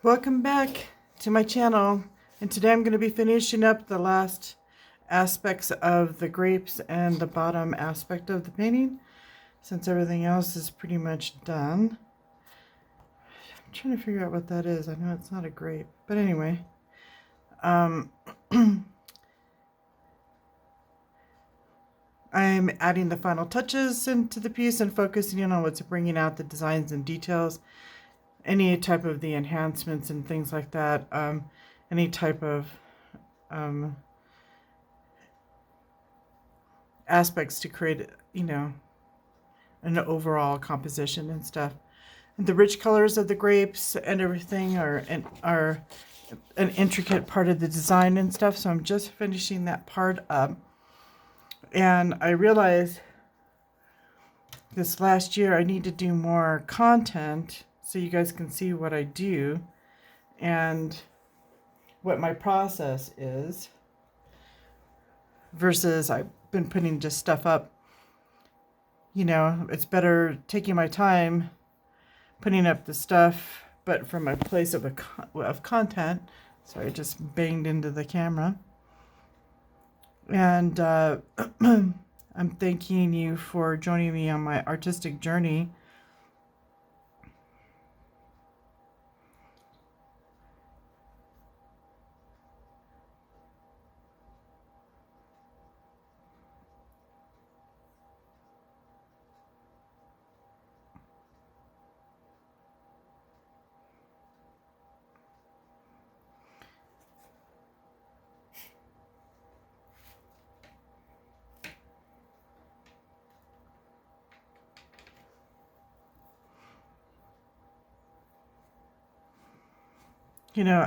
Welcome back to my channel, and today I'm going to be finishing up the last aspects of the grapes and the bottom aspect of the painting, since everything else is pretty much done. I'm trying to figure out what that is. I know it's not a grape, but anyway. I'm adding the final touches into the piece and focusing in on what's bringing out the designs and details, any type of the enhancements and things like that, any type of aspects to create, an overall composition and stuff. And the rich colors of the grapes and everything are an intricate part of the design and stuff. So I'm just finishing that part up. And I realized this last year I need to do more content so you guys can see what I do and what my process is, versus I've been putting just stuff up. It's better taking my time putting up the stuff, but from a place of content. Sorry, I just banged into the camera. And I'm thanking you for joining me on my artistic journey.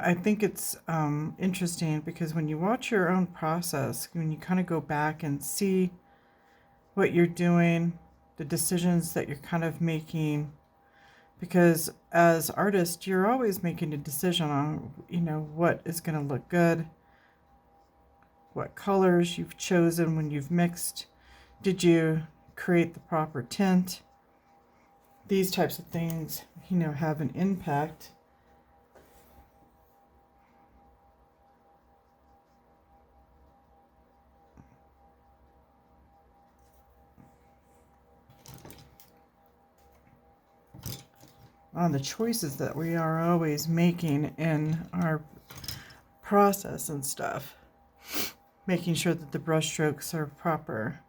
I think it's interesting because when you watch your own process, when you kind of go back and see what you're doing, the decisions that you're kind of making, because as artists, you're always making a decision on, what is going to look good, what colors you've chosen when you've mixed, did you create the proper tint? These types of things, have an impact. On the choices that we are always making in our process and stuff. Making sure that the brush strokes are proper.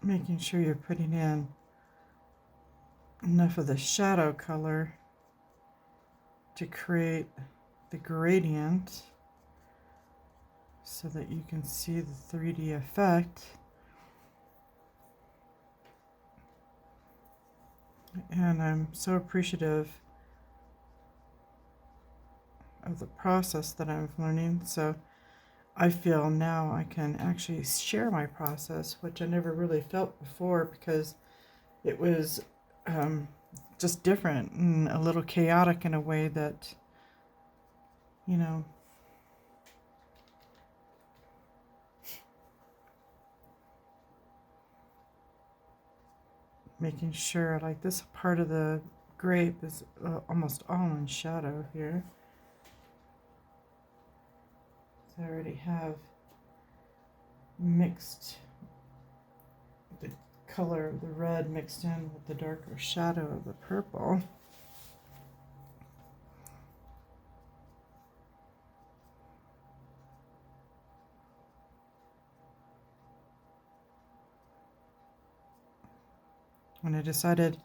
Making sure you're putting in enough of the shadow color to create the gradient so that you can see the 3D effect. And I'm so appreciative of the process that I'm learning. So I feel now I can actually share my process, which I never really felt before because it was just different and a little chaotic in a way that, making sure, like this part of the grape is almost all in shadow here. So I already have mixed the color of the red mixed in with the darker shadow of the purple. When I decided,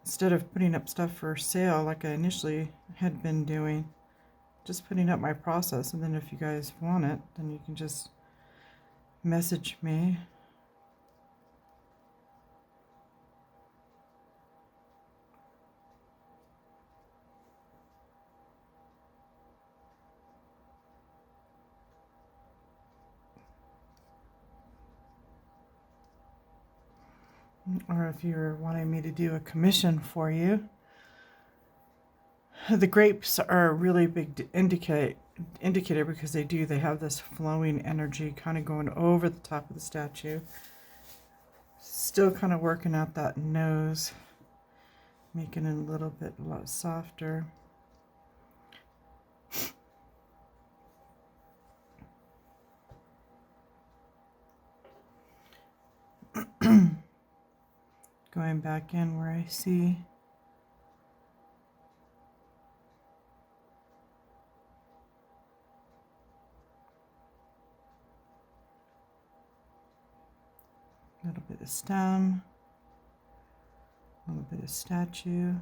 instead of putting up stuff for sale like I initially had been doing, just putting up my process, and then if you guys want it, then you can just message me. Or if you're wanting me to do a commission for you, The grapes are a really big indicator because they have this flowing energy kind of going over the top of the statue. Still kind of working out that nose, making it a little bit a lot softer. Going back in where I see a little bit of stem, a little bit of statue.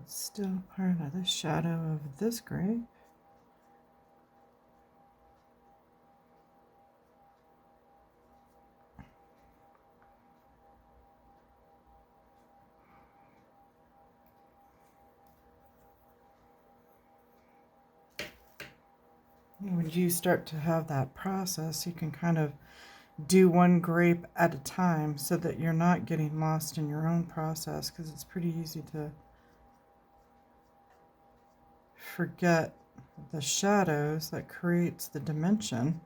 It's still part of the shadow of this grape. When you start to have that process, you can kind of do one grape at a time so that you're not getting lost in your own process, because it's pretty easy to forget the shadows that creates the dimension.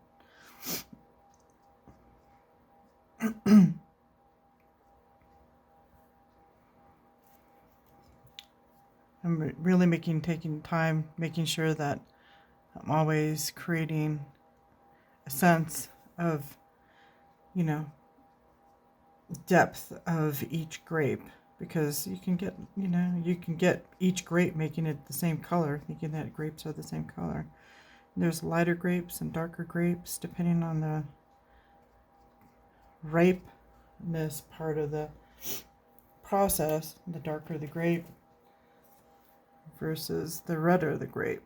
I'm really taking time, making sure that I'm always creating a sense of, depth of each grape, because you can get each grape making it the same color, thinking that grapes are the same color. And there's lighter grapes and darker grapes depending on the ripeness part of the process. The darker the grape versus the redder the grape.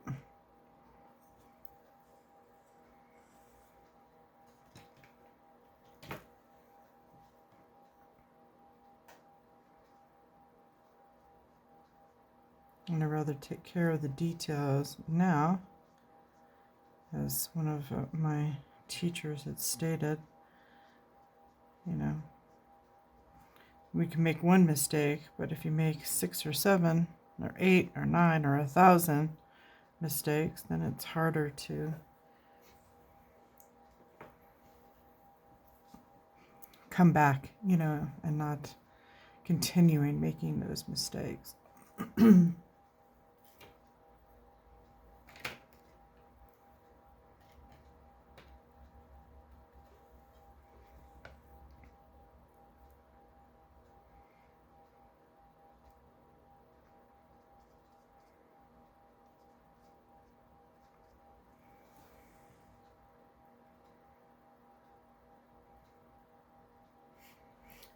And I'd rather take care of the details now, as one of my teachers had stated. We can make one mistake, but if you make 6 or 7 or 8 or 9 or 1,000 mistakes, then it's harder to come back, and not continuing making those mistakes.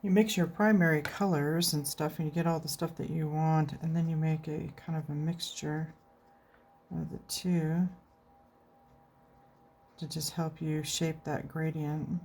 You mix your primary colors and stuff, and you get all the stuff that you want, and then you make a kind of a mixture of the two to just help you shape that gradient.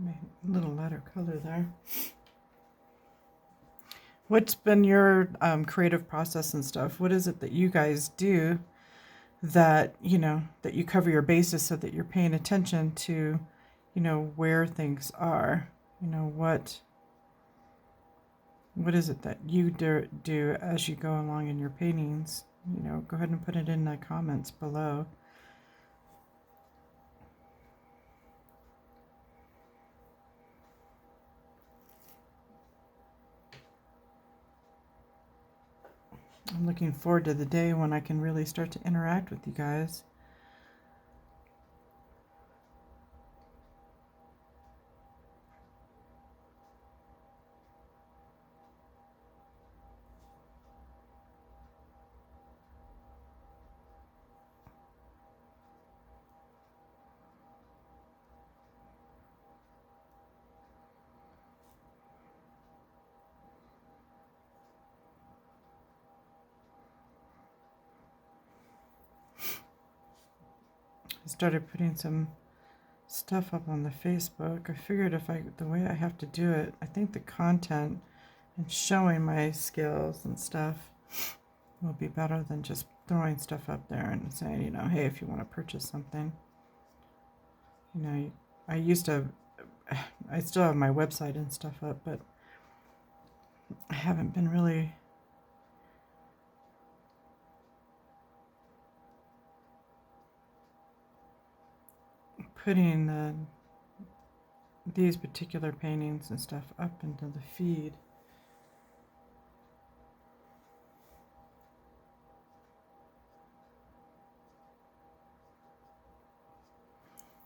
A little lighter color there. What's been your creative process and stuff? What is it that you guys do that, that you cover your bases so that you're paying attention to, where things are? What is it that you do as you go along in your paintings? Go ahead and put it in the comments below. I'm looking forward to the day when I can really start to interact with you guys. I started putting some stuff up on the Facebook. I figured the way I have to do it, I think the content and showing my skills and stuff will be better than just throwing stuff up there and saying, hey, if you want to purchase something. I still have my website and stuff up, but I haven't been really putting these particular paintings and stuff up into the feed.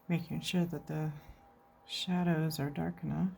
Making sure that the shadows are dark enough.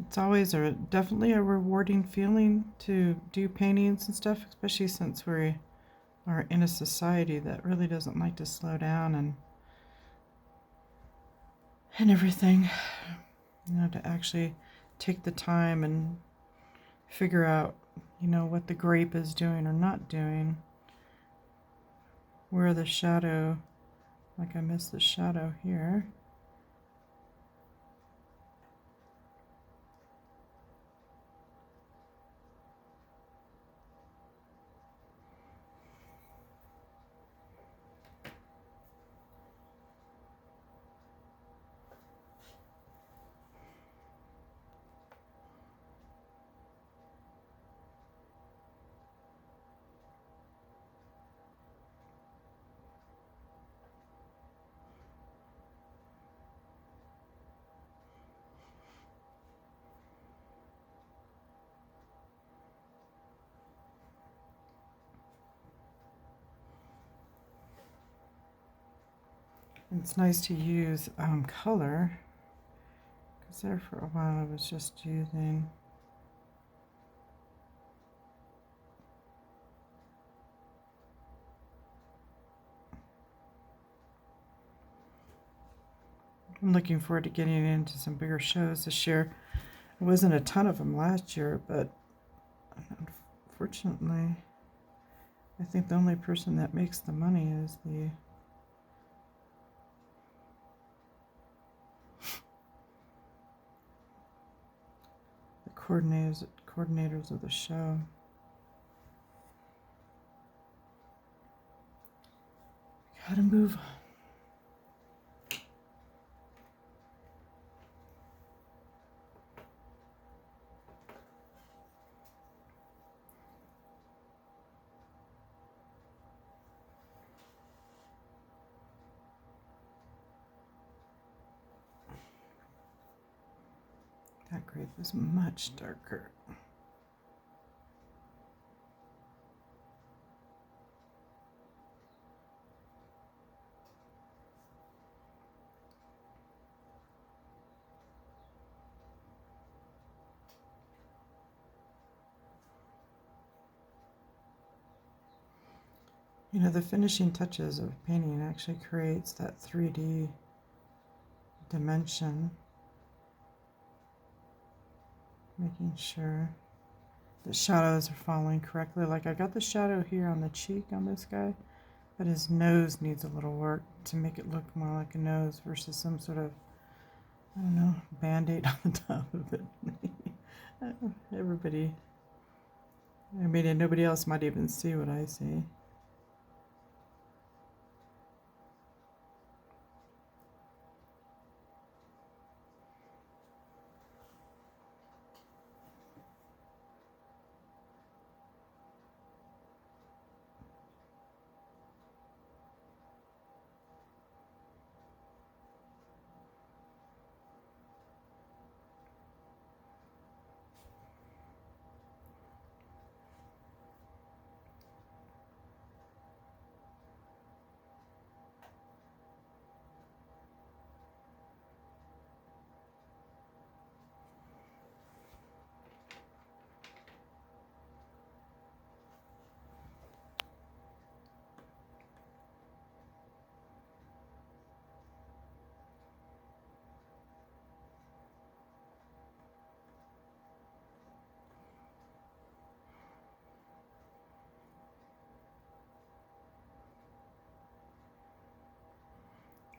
It's always definitely a rewarding feeling to do paintings and stuff, especially since we are in a society that really doesn't like to slow down and everything. To actually take the time and figure out, what the grape is doing or not doing. Where the shadow, like I missed the shadow here. It's nice to use color, because there for a while I was just using I'm looking forward to getting into some bigger shows this year. There wasn't a ton of them last year, but unfortunately I think the only person that makes the money is the coordinators of the show. Gotta move on. That grape was much darker. You know, the finishing touches of painting actually creates that 3D dimension, making sure the shadows are falling correctly. Like I got the shadow here on the cheek on this guy, but his nose needs a little work to make it look more like a nose versus some sort of, I don't know, band-aid on the top of it. Everybody, I mean, nobody else might even see what I see.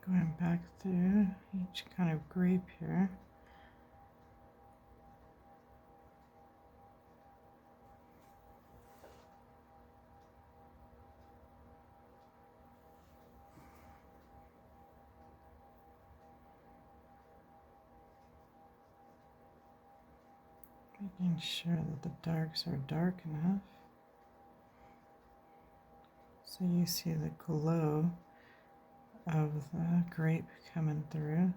Going back through each kind of grape here. Making sure that the darks are dark enough so you see the glow of the grape coming through.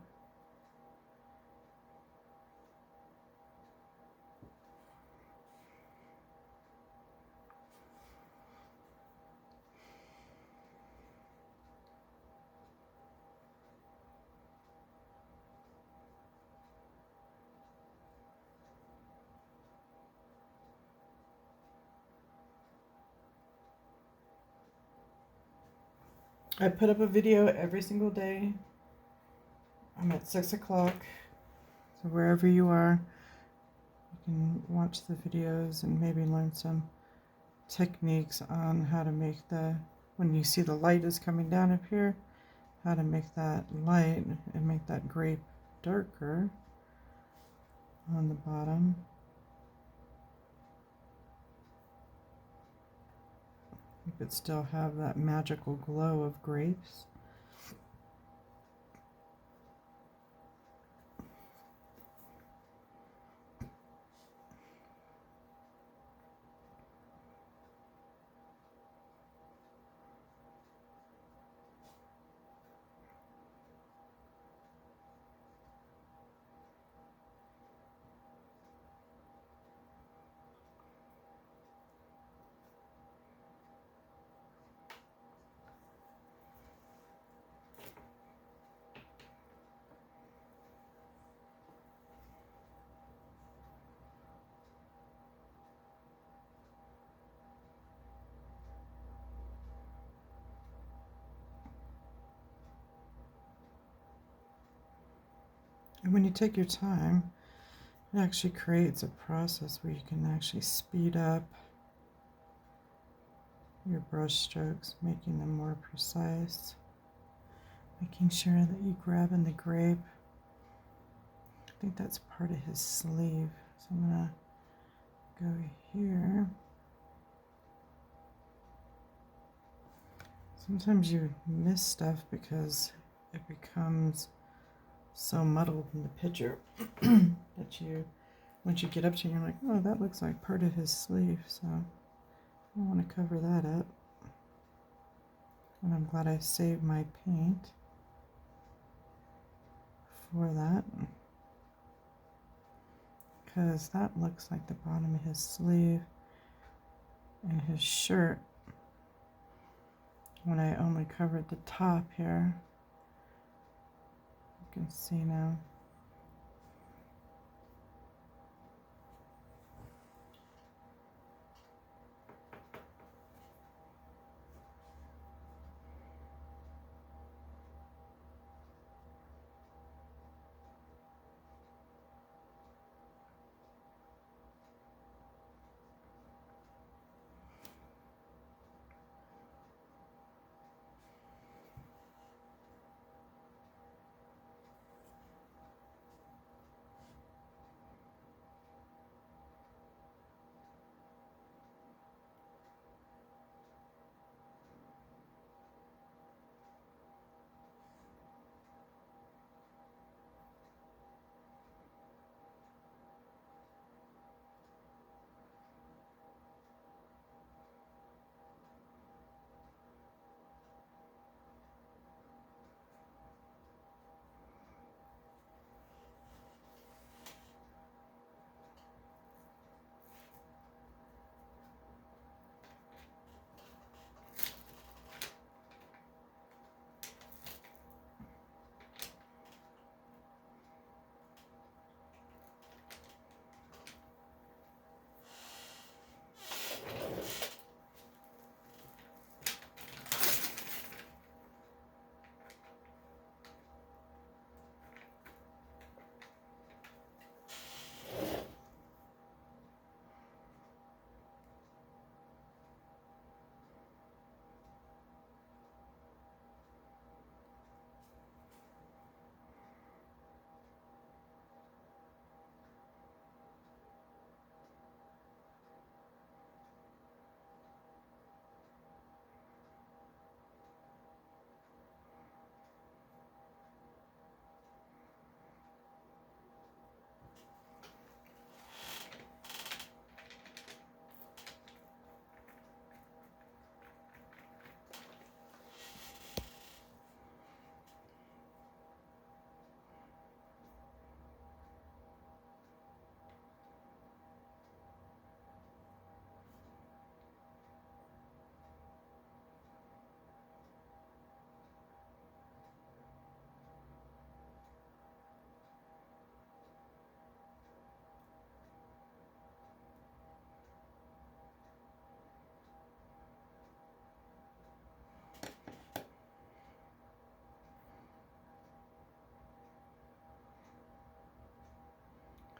I put up a video every single day. I'm at 6 o'clock. So wherever you are, you can watch the videos and maybe learn some techniques on how to make when you see the light is coming down up here, how to make that light and make that grape darker on the bottom. You could still have that magical glow of grapes. And when you take your time, it actually creates a process where you can actually speed up your brush strokes, making them more precise, making sure that you grab in the grape. I think that's part of his sleeve, so I'm going to go here. Sometimes you miss stuff because it becomes so muddled in the picture that you, once you get up to it, you're like, oh, that looks like part of his sleeve, so I want to cover that up. And I'm glad I saved my paint for that, because that looks like the bottom of his sleeve and his shirt when I only covered the top here. You can see now.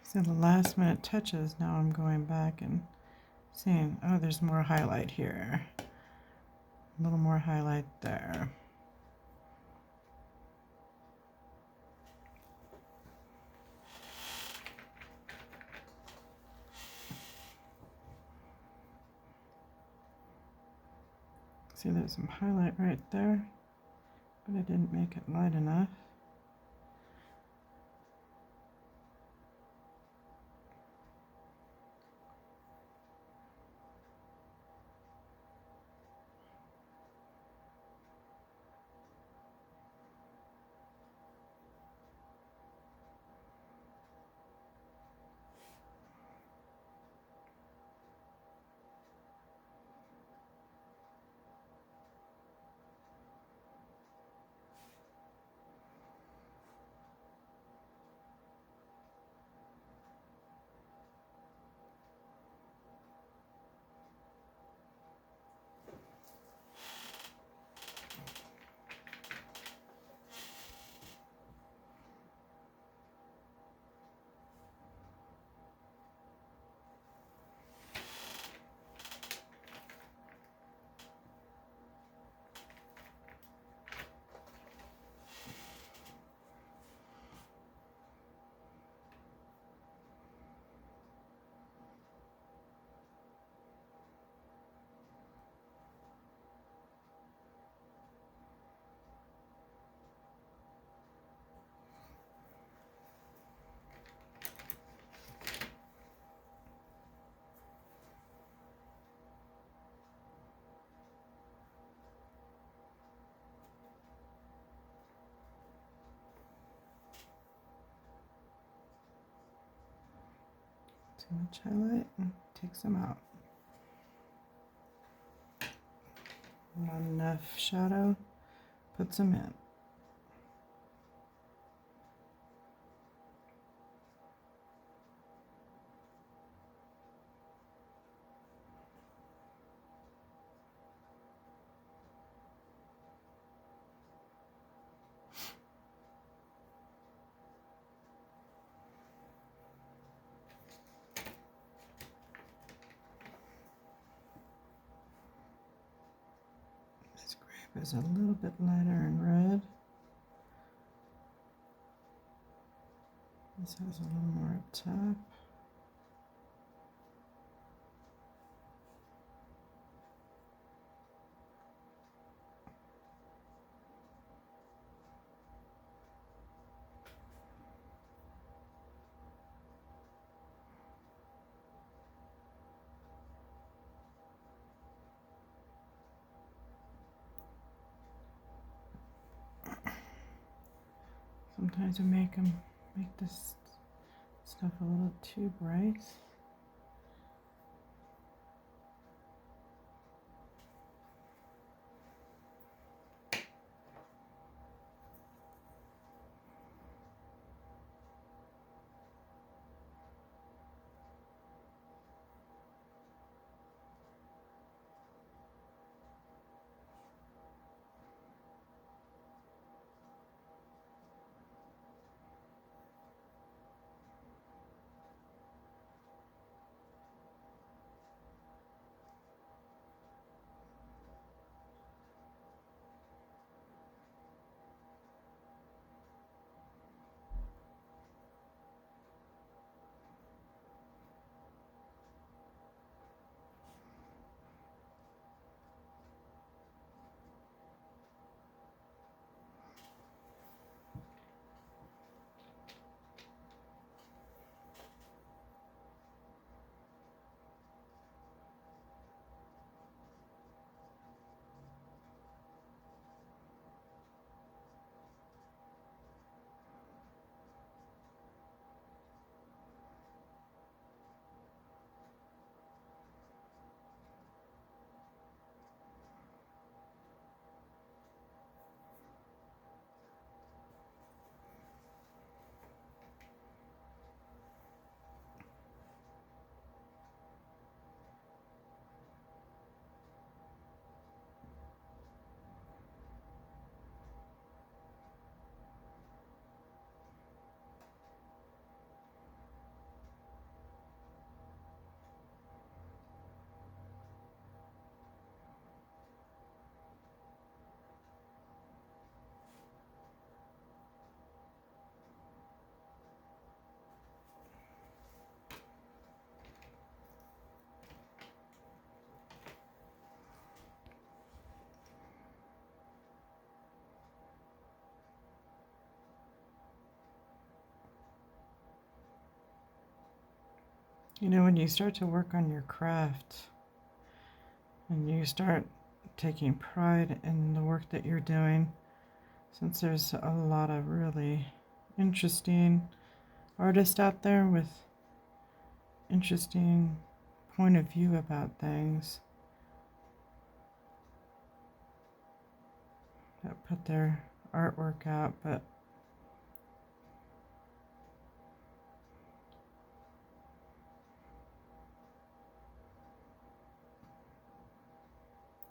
So the last minute touches, now I'm going back and seeing, oh, there's more highlight here. A little more highlight there. See, there's some highlight right there, but I didn't make it light enough. Too much highlight and take some out. Not enough shadow, put some in. This grape is a little bit lighter in red. This has a little more up top. Sometimes we make this stuff a little too bright. You know, when you start to work on your craft and you start taking pride in the work that you're doing, since there's a lot of really interesting artists out there with interesting point of view about things that put their artwork out, but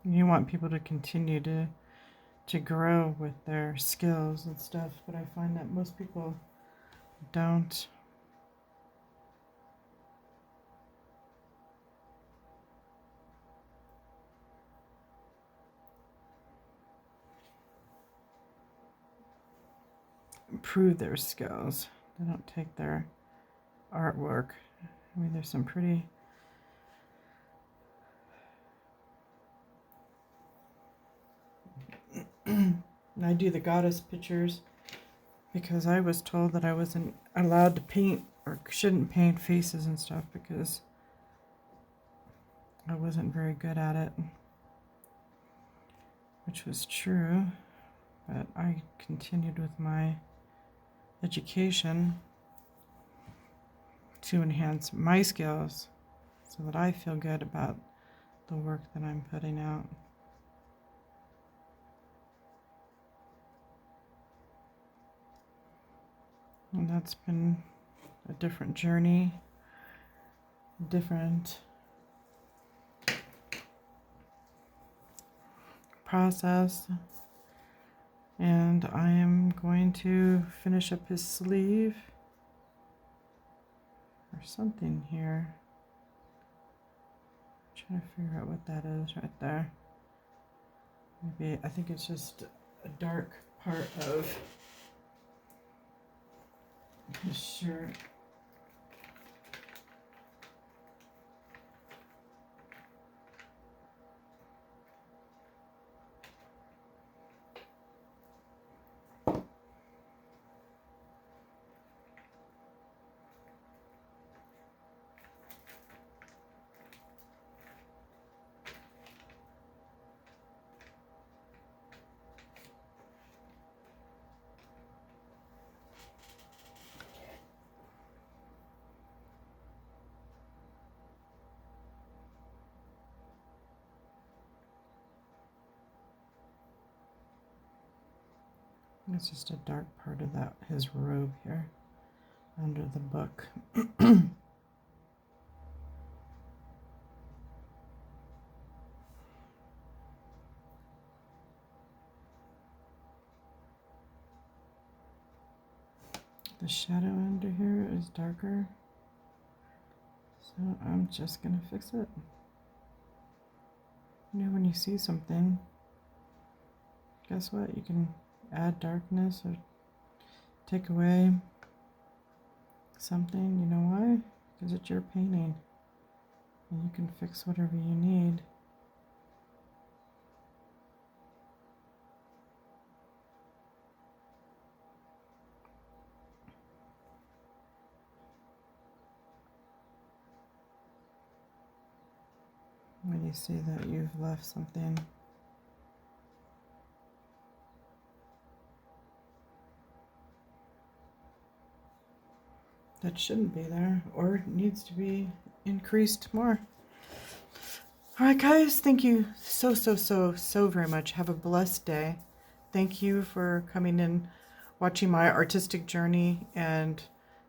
you want people to continue to grow with their skills and stuff, but I find that most people don't. Improve their skills. They don't take their artwork. I mean, there's some pretty and I do the goddess pictures because I was told that I wasn't allowed to paint or shouldn't paint faces and stuff because I wasn't very good at it, which was true, but I continued with my education to enhance my skills so that I feel good about the work that I'm putting out. And that's been a different journey, different process. And I am going to finish up his sleeve or something here. I'm trying to figure out what that is right there. Maybe, I think it's just a dark part of his shirt. It's just a dark part of that, his robe here, under the book. The shadow under here is darker, so I'm just gonna fix it. You know, when you see something, guess what? You can add darkness or take away something. You know why? Because it's your painting, and you can fix whatever you need. When you see that you've left something that shouldn't be there or needs to be increased more. All right, guys, thank you so very much. Have a blessed day. Thank you for coming in, watching my artistic journey, and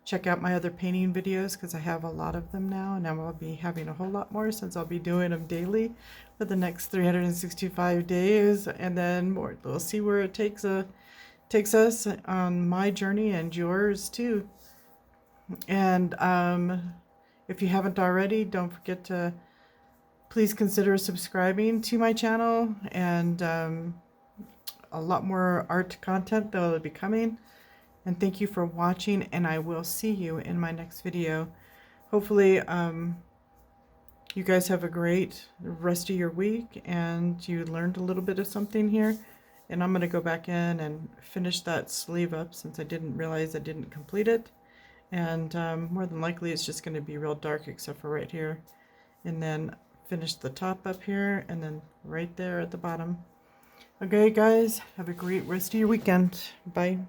check out my other painting videos because I have a lot of them now, and I will be having a whole lot more since I'll be doing them daily for the next 365 days, and then more. We'll see where it takes us on my journey and yours too. And if you haven't already, don't forget to please consider subscribing to my channel, and a lot more art content that will be coming. And thank you for watching, and I will see you in my next video. Hopefully you guys have a great rest of your week and you learned a little bit of something here. And I'm going to go back in and finish that sleeve up since I didn't realize I didn't complete it. And more than likely it's just going to be real dark except for right here. And then finish the top up here and then right there at the bottom. Okay guys, have a great rest of your weekend. Bye.